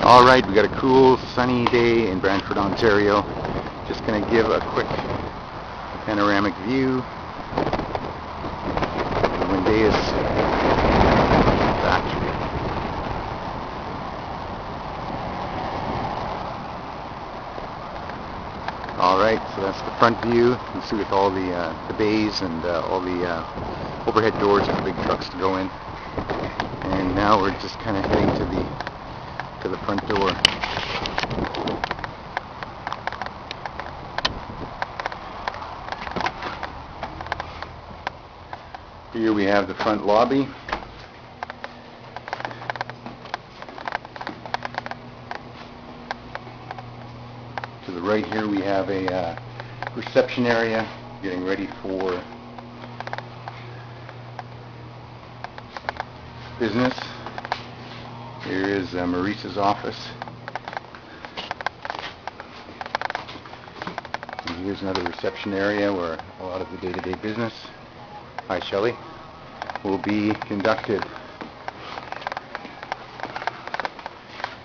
Alright, we got a cool sunny day in Brantford, Ontario. Just going to give a quick panoramic view of the Windeus factory. Alright, so that's the front view. You can see with all the bays and all the overhead doors for the big trucks to go in. And now we're just kind of heading to the front door. Here we have the front lobby. To the right here we have a reception area getting ready for business. Here is Maurice's office. And here's another reception area where a lot of the day-to-day business, hi Shelley, will be conducted.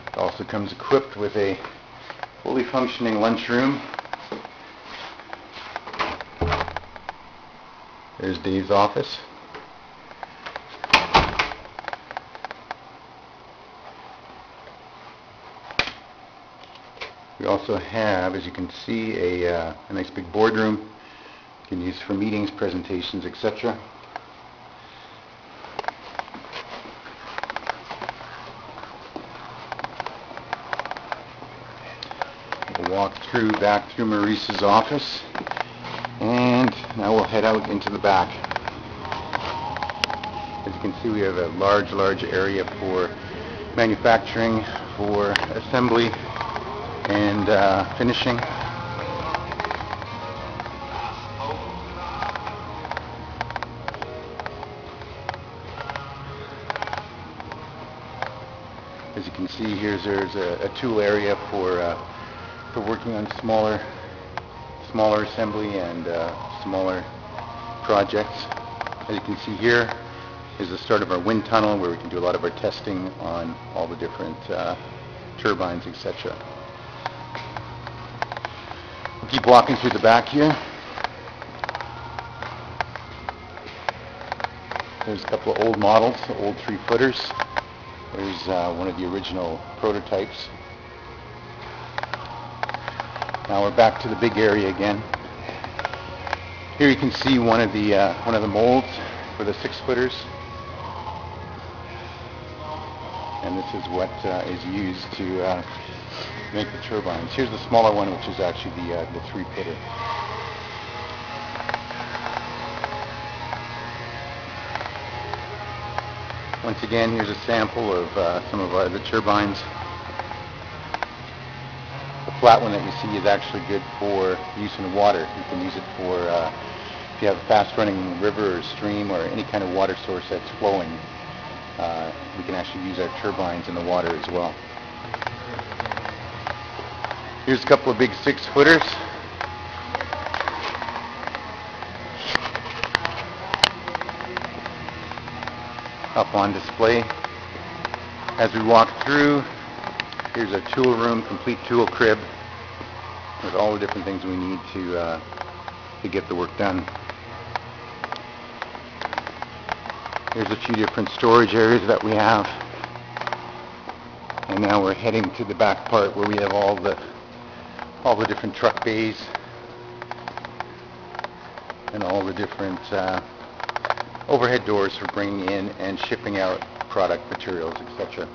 It also comes equipped with a fully functioning lunchroom. There's Dave's office. We also have, as you can see, a nice big boardroom you can use for meetings, presentations, etc. We'll walk back through Maurice's office, and now we'll head out into the back. As you can see, we have a large area for manufacturing, for assembly, and finishing. As you can see, there's a tool area for working on smaller assembly and smaller projects. As you can see, here is the start of our wind tunnel, where we can do a lot of our testing on all the different turbines, etc. We'll keep walking through the back here. There's a couple of old models, old 3-footers. There's one of the original prototypes. Now we're back to the big area again. Here you can see one of the molds for the 6-footers. And this is what is used to make the turbines. Here's the smaller one, which is actually the 3-footer. Once again, here's a sample of some of the turbines. The flat one that you see is actually good for use in water. You can use it for if you have a fast-running river or stream or any kind of water source that's flowing. We can actually use our turbines in the water as well. Here's a couple of big 6-footers. Up on display. As we walk through, here's a tool room, complete tool crib with all the different things we need to get the work done. Here's a few different storage areas that we have. And now we're heading to the back part where we have all the different truck bays and all the different overhead doors for bringing in and shipping out product materials, etc.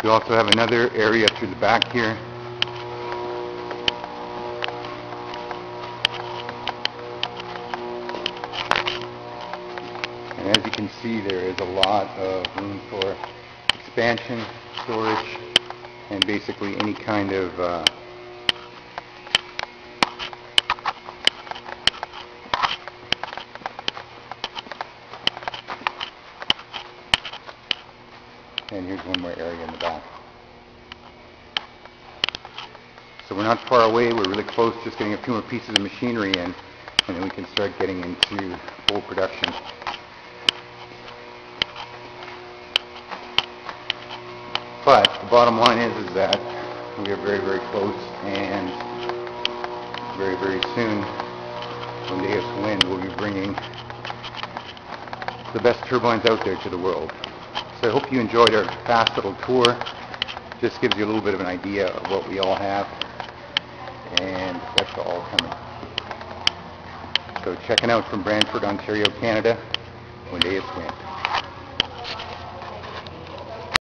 We also have another area through the back here. And as you can see, there is a lot of room for expansion, storage, and basically any kind of and here's one more area in the back. So we're not far away, we're really close, just getting a few more pieces of machinery in, and then we can start getting into full production. But the bottom line is that we are very, very close, and very, very soon, Windeus Wind will be bringing the best turbines out there to the world. So I hope you enjoyed our fast little tour. Just gives you a little bit of an idea of what we all have, and that's all coming. So checking out from Brantford, Ontario, Canada, Windeus Wind.